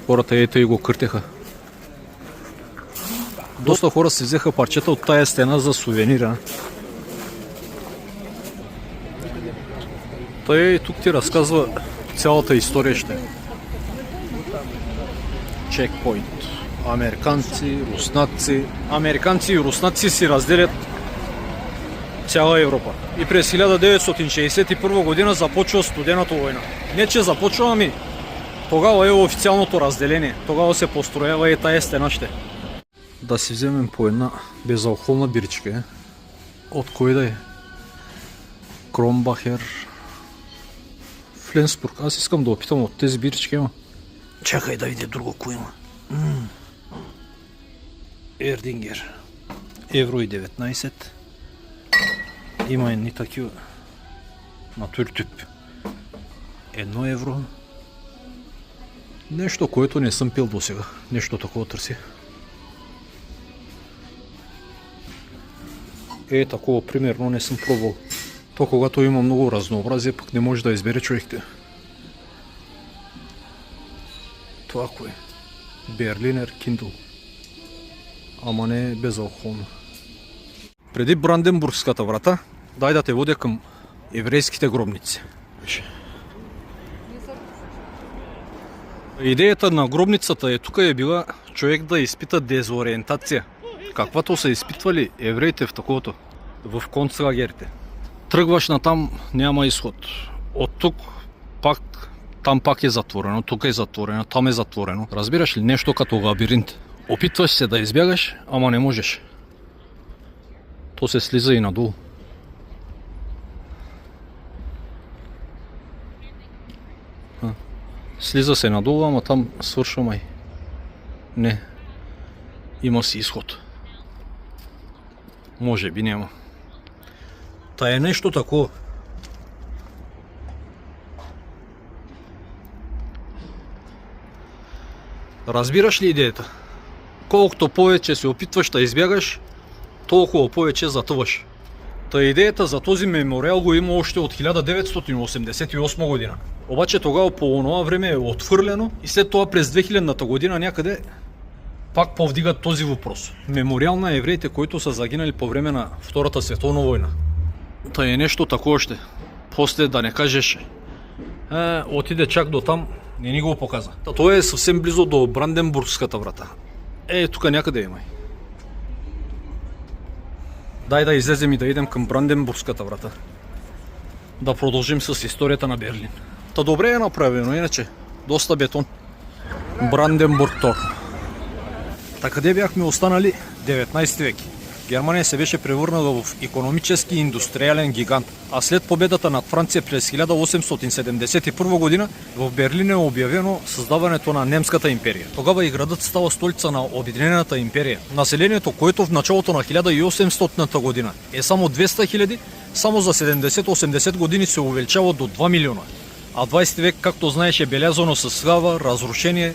Хората ето и го къртеха. Доста хора си взеха парчета от тая стена за сувенира. Той тук ти разказва цялата история ще. Чекпоинт. Американци и руснаци си разделят цяла Европа. И през 1961 година започва студената война. Не че започва, ами тогава е официалното разделение. Тогава се построява и тая стена ще. Да си вземем по една безалкохолна биричка. От кой да е? Кромбахер, Фленсбург. Аз искам да опитам от тези бирички, има. Чакай да видя друго кой има. Ердингер. Евро и 19. Има едни такива. Натуртюп. 1 евро. Нещо, което не съм пил до сега. Нещо такова търси. Такова примерно не съм пробвал. То когато има много разнообразие, пък не може да избере човекте. Това кое? Берлинер Киндл. Ама не е безалкохолно. Преди Бранденбургската врата, дай да те водя към еврейските гробници. Идеята на гробницата е тук е била човек да изпита дезориентация. Каквато са изпитвали евреите в таковото, в концлагерите. Тръгваш натам, няма изход. От тук пак, там пак е затворено, тук е затворено, там е затворено. Разбираш ли, нещо като лабиринт. Опитваш се да избягаш, ама не можеш. То се слиза и надолу. Слиза се надолу, ама там свършва май. Не. Има си изход. Може би няма. Та е нещо такова. Разбираш ли идеята? Колкото повече се опитваш да избягаш, толкова повече затъваш. Та идеята за този мемориал го има още от 1988 година. Обаче тогава по онова време е отхвърлено и след това през 2000-та година някъде пак повдигат този въпрос. Мемориал на евреите, които са загинали по време на Втората световна война. Та е нещо такова ще. После да не кажеш отиде чак до там, не ни го показа. Та той е съвсем близо до Бранденбургската врата. Тук някъде има. Дай да излезем и да идем към Бранденбургската врата. Да продължим с историята на Берлин. Та добре е направено, иначе доста бетон. Бранденбург Тор. Та къде бяхме останали? 19 век. Германия се беше превърнала в икономически и индустриален гигант, а след победата над Франция през 1871 година в Берлин е обявено създаването на Немската империя. Тогава и градът става столица на Обединената империя. Населението, което в началото на 1800 година е само 200 хиляди, само за 70-80 години се увеличава до 2 милиона. А 20 век, както знаеш, е белязано с слава, разрушение,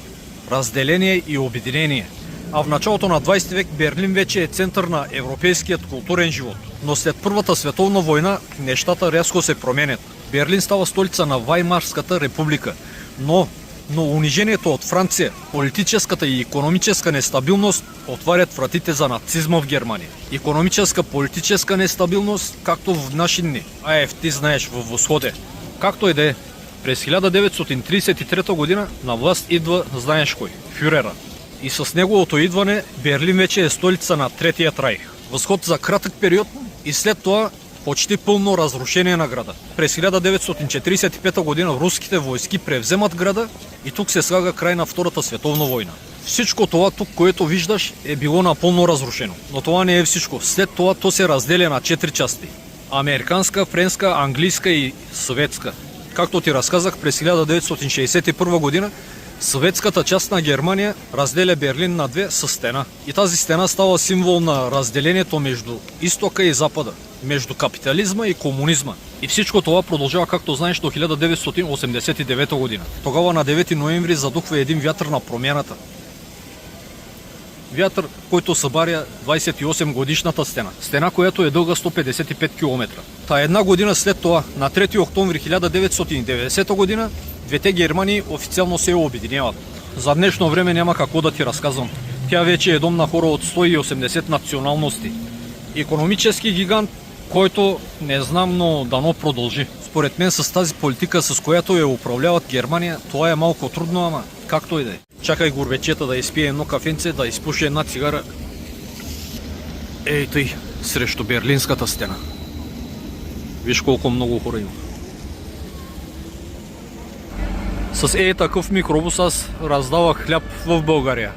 разделение и обединение. А в началото на 20 век Берлин вече е център на европейският културен живот. Но след Първата световна война нещата рязко се променят. Берлин става столица на Ваймарската република. Но унижението от Франция, политическата и икономическа нестабилност отварят вратите за нацизма в Германия. Икономическа, политическа нестабилност, както в наши дни. Ти знаеш, в Восходе. Както и да е, през 1933 година на власт идва, знаеш кой, фюрера. И с неговото идване Берлин вече е столица на Третият райх. Възход за кратък период и след това почти пълно разрушение на града. През 1945 година руските войски превземат града и тук се слага край на Втората световна война. Всичко това тук, което виждаш, е било напълно разрушено. Но това не е всичко. След това то се разделя на 4 части. Американска, френска, английска и съветска. Както ти разказах, през 1961 година съветската част на Германия разделя Берлин на две със стена. И тази стена става символ на разделението между изтока и запада, между капитализма и комунизма. И всичко това продължава, както знаеш, до 1989 година. Тогава на 9 ноември задухва един вятър на промяната. Вятър, който събаря 28 годишната стена. Стена, която е дълга 155 км. Та една година след това, на 3 октомври 1990 година, двете Германии официално се обединяват. за днешно време няма какво да ти разказвам. Тя вече е дом на хора от 180 националности. Икономически гигант, който не знам, но дано продължи. Според мен с тази политика, с която я управляват Германия, това е малко трудно, ама както и да е. Чакай горбечета да изпие едно кафенце, да изпуши една цигара. Ей тъй, срещу Берлинската стена. Виж колко много хора има. С такъв микробус аз раздавах хляб в България.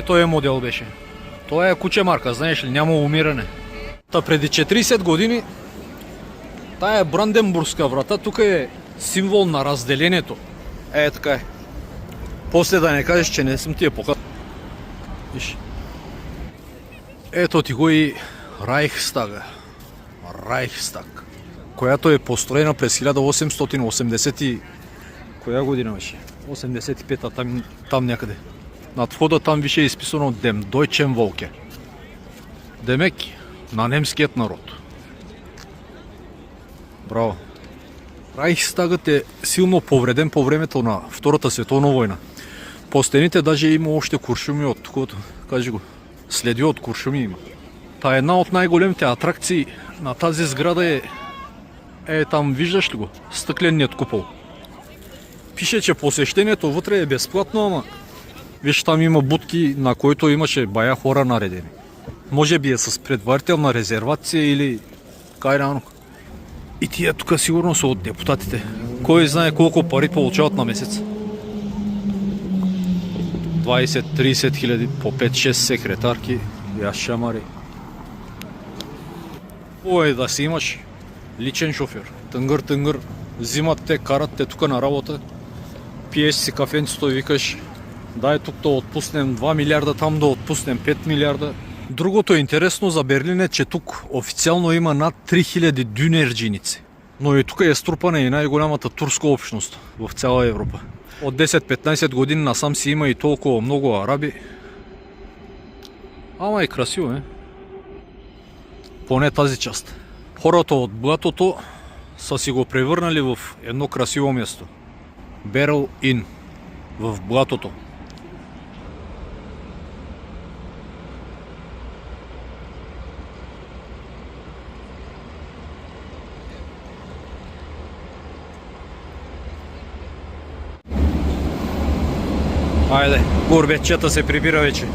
Този модел беше. Това е куче марка, знаеш ли, няма умиране. Та преди 40 години тая Бранденбургска врата тук е символ на разделението. Така е. После да не кажеш, че не съм ти показал. Виж. Ето ти го и Райхстага. Райхстаг. Която е построена през 1880 и... Коя година беше? 85-та, там някъде. Над входа там више е изписано Dem Deutschen Volke. Демек, на немският народ. Браво. Райхстагът е силно повреден по времето на Втората световна война. По стените даже има още куршуми от тук, кажи го, следи от куршуми има. Та една от най-големите атракции на тази сграда е там, виждаш ли го? Стъкленният купол. Пише, че посещението вътре е безплатно, ама виж, там има будки, на които имаше бая хора наредени. Може би е с предварителна резервация или кайрано. И тия тук сигурно са от депутатите. Кой знае колко пари получават на месец. 20-30 хиляди по 5-6 секретарки. Я шамари. Да си имаш личен шофьор. Тънгър, взимат те, карат те тук на работа. Пиеш си кафенцето и викаш: дай тук да отпуснем 2 милиарда, там да отпуснем 5 милиарда. Другото интересно за Берлин е, че тук официално има над 3000 дюнерджиници. Но и тук е струпана и най-голямата турска общност в цяла Европа. От 10-15 години насам си има и толкова много араби. Ама е красиво, е. Поне тази част. Хората от блатото са си го превърнали в едно красиво място. Берл Ин. В блатото. Айде, горбечета се прибира вече.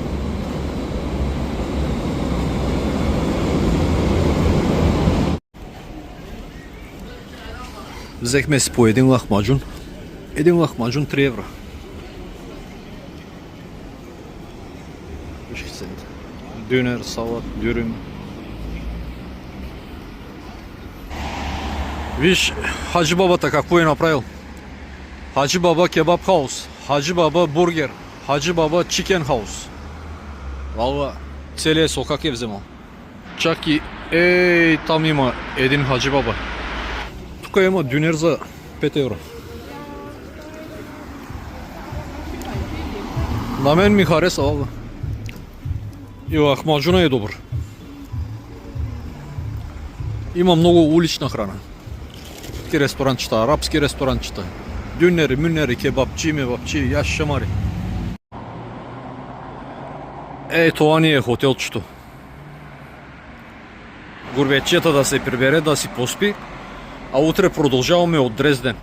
Взехме си по един лахмаджун. Един лахмаджун 3 евро. Дюнер, салат, дюрим. Виж Хаджи Бабата какво е направил. Хаджи Баба кебаб хаус, Хаджи Баба бургер, Хаджи Баба чикен хаус. Валва, целият сокак е вземал. Чак и там има един Хаджи Баба. Тук има дюнер за 5 евро. На мен ми хареса, валва. И лахмаджуна е добър. Има много улична храна. Таки ресторанчета, арабски ресторанчета. Дюнери, мюнери, кебапчи, мебапчи, яш шамари. Това ни е хотелчето. Горбечета да се прибере, да си поспи, а утре продължаваме от Дрезден.